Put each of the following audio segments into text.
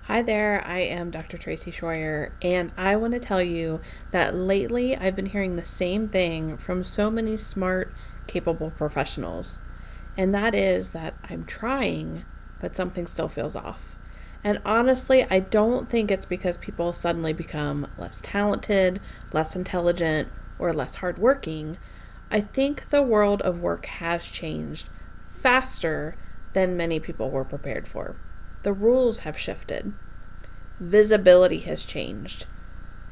Hi there, I am Dr. Tracy Schroyer, and I want to tell you that lately I've been hearing the same thing from so many smart, capable professionals, and that is that I'm trying, but something still feels off. And honestly, I don't think it's because people suddenly become less talented, less intelligent, or less hardworking. I think the world of work has changed faster than many people were prepared for. The rules have shifted. Visibility has changed.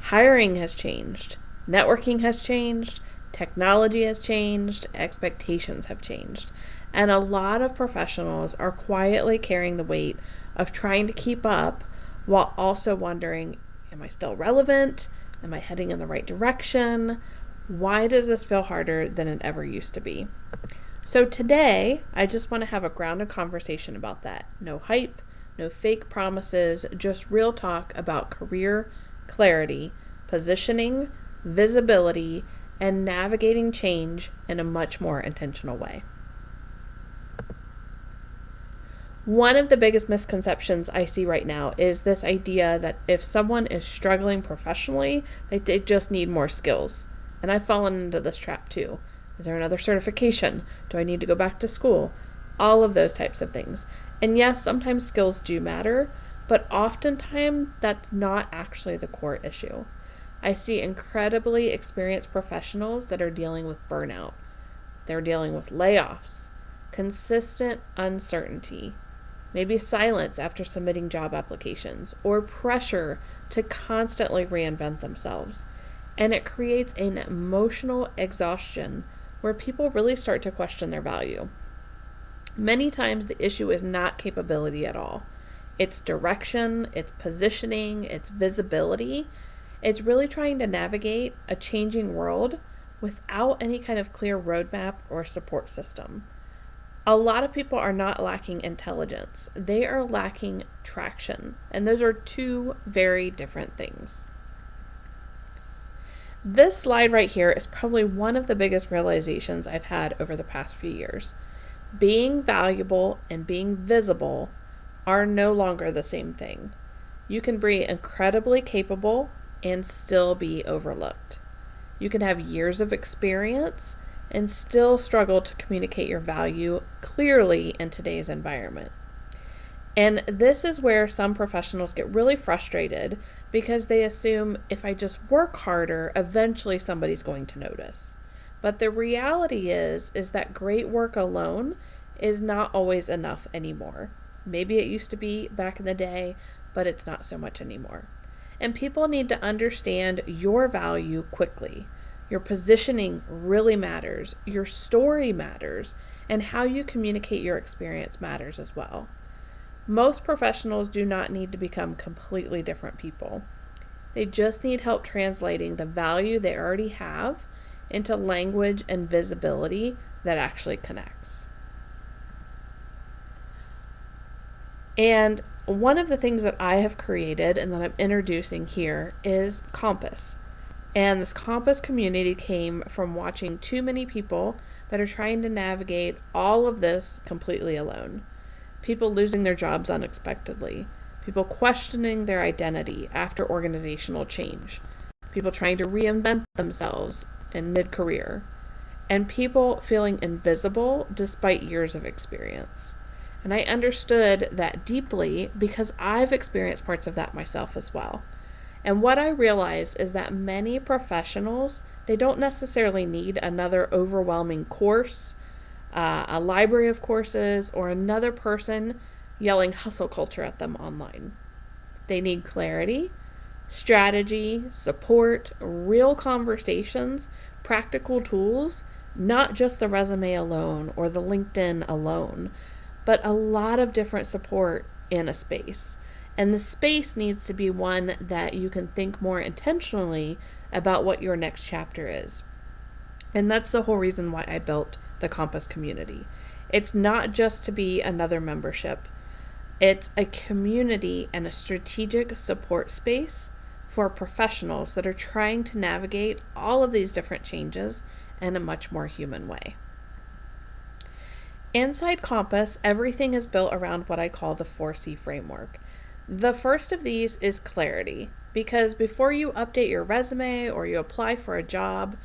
Hiring has changed. Networking has changed. Technology has changed. Expectations have changed. And a lot of professionals are quietly carrying the weight of trying to keep up while also wondering, am I still relevant? Am I heading in the right direction? Why does this feel harder than it ever used to be? So today, I just want to have a grounded conversation about that. No hype, no fake promises, just real talk about career clarity, positioning, visibility, and navigating change in a much more intentional way. One of the biggest misconceptions I see right now is this idea that if someone is struggling professionally, they just need more skills. And I've fallen into this trap too. Is there another certification? Do I need to go back to school? All of those types of things. And yes, sometimes skills do matter, but oftentimes that's not actually the core issue. I see incredibly experienced professionals that are dealing with burnout. They're dealing with layoffs, consistent uncertainty, maybe silence after submitting job applications, or pressure to constantly reinvent themselves. And it creates an emotional exhaustion where people really start to question their value. Many times the issue is not capability at all. It's direction, it's positioning, it's visibility. It's really trying to navigate a changing world without any kind of clear roadmap or support system. A lot of people are not lacking intelligence. They are lacking traction. And those are two very different things. This slide right here is probably one of the biggest realizations I've had over the past few years. Being valuable and being visible are no longer the same thing. You can be incredibly capable and still be overlooked. You can have years of experience and still struggle to communicate your value clearly in today's environment. And this is where some professionals get really frustrated because they assume if I just work harder, eventually somebody's going to notice. But the reality is that great work alone is not always enough anymore. Maybe it used to be back in the day, but it's not so much anymore. And people need to understand your value quickly. Your positioning really matters. Your story matters. And how you communicate your experience matters as well. Most professionals do not need to become completely different people. They just need help translating the value they already have into language and visibility that actually connects. And one of the things that I have created and that I'm introducing here is Compass. And this Compass community came from watching too many people that are trying to navigate all of this completely alone. People losing their jobs unexpectedly, people questioning their identity after organizational change, people trying to reinvent themselves in mid-career, and people feeling invisible despite years of experience. And I understood that deeply because I've experienced parts of that myself as well. And what I realized is that many professionals, they don't necessarily need another overwhelming course, a library of courses, or another person yelling hustle culture at them online. They need clarity, strategy, support, real conversations, practical tools, not just the resume alone or the LinkedIn alone, but a lot of different support in a space. And the space needs to be one that you can think more intentionally about what your next chapter is. And that's the whole reason why I built the Compass community. It's not just to be another membership. It's a community and a strategic support space for professionals that are trying to navigate all of these different changes in a much more human way. Inside Compass, everything is built around what I call the 4C framework. The first of these is clarity, because before you update your resume or you apply for a job,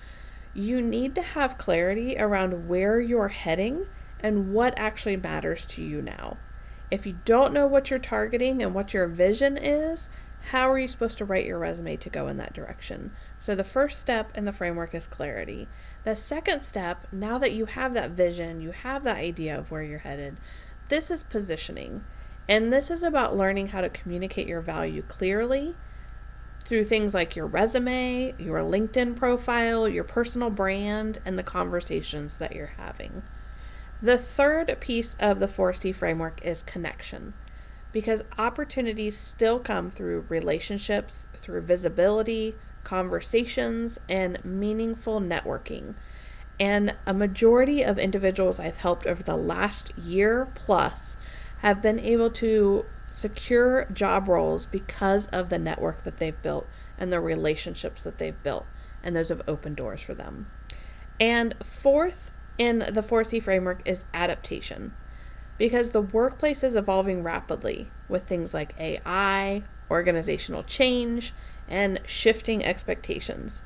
you need to have clarity around where you're heading and what actually matters to you now. If you don't know what you're targeting and what your vision is, how are you supposed to write your resume to go in that direction? So the first step in the framework is clarity. The second step, now that you have that vision, you have that idea of where you're headed, this is positioning. And this is about learning how to communicate your value clearly through things like your resume, your LinkedIn profile, your personal brand, and the conversations that you're having. The third piece of the 4C framework is connection, because opportunities still come through relationships, through visibility, conversations, and meaningful networking. And a majority of individuals I've helped over the last year plus have been able to secure job roles because of the network that they've built and the relationships that they've built, and those have opened doors for them. And fourth in the 4C framework is adaptation, because the workplace is evolving rapidly with things like AI, organizational change, and shifting expectations.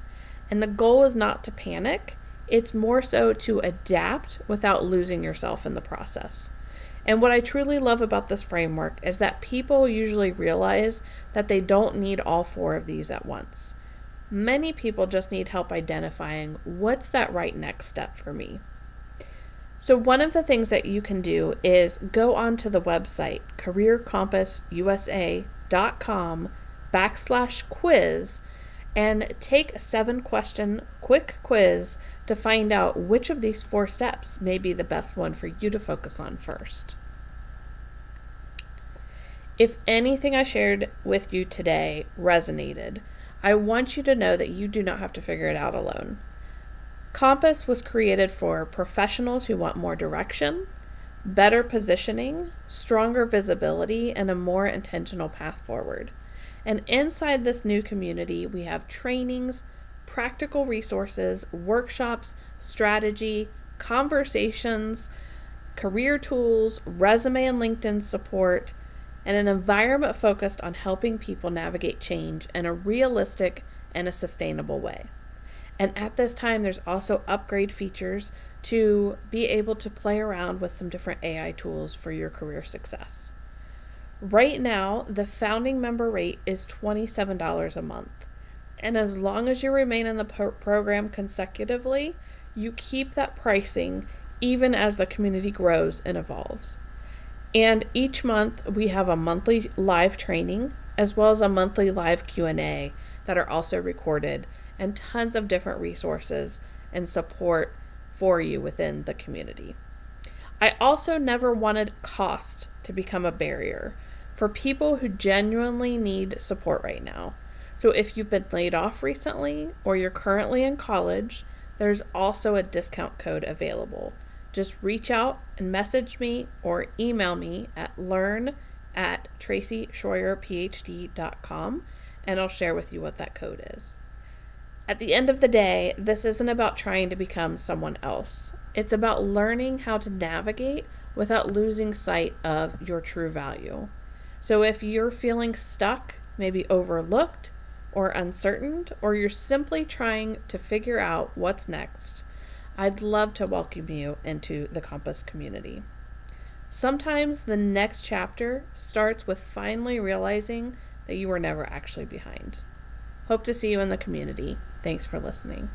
And the goal is not to panic, it's more so to adapt without losing yourself in the process. And what I truly love about this framework is that people usually realize that they don't need all four of these at once. Many people just need help identifying what's that right next step for me. So one of the things that you can do is go onto the website careercompossusa.com/quiz and take a 7-question quick quiz to find out which of these 4 steps may be the best one for you to focus on first. If anything I shared with you today resonated, I want you to know that you do not have to figure it out alone. Compass was created for professionals who want more direction, better positioning, stronger visibility, and a more intentional path forward. And inside this new community, we have trainings, practical resources, workshops, strategy, conversations, career tools, resume and LinkedIn support, and an environment focused on helping people navigate change in a realistic and a sustainable way. And at this time, there's also upgrade features to be able to play around with some different AI tools for your career success. Right now, the founding member rate is $27 a month. And as long as you remain in the program consecutively, you keep that pricing even as the community grows and evolves. And each month we have a monthly live training as well as a monthly live Q&A that are also recorded, and tons of different resources and support for you within the community. I also never wanted cost to become a barrier for people who genuinely need support right now. So if you've been laid off recently or you're currently in college, there's also a discount code available. Just reach out and message me or email me at learn@tracyschroyerphd.com, and I'll share with you what that code is. At the end of the day, this isn't about trying to become someone else. It's about learning how to navigate without losing sight of your true value. So if you're feeling stuck, maybe overlooked or uncertain, or you're simply trying to figure out what's next, I'd love to welcome you into the Compass community. Sometimes the next chapter starts with finally realizing that you were never actually behind. Hope to see you in the community. Thanks for listening.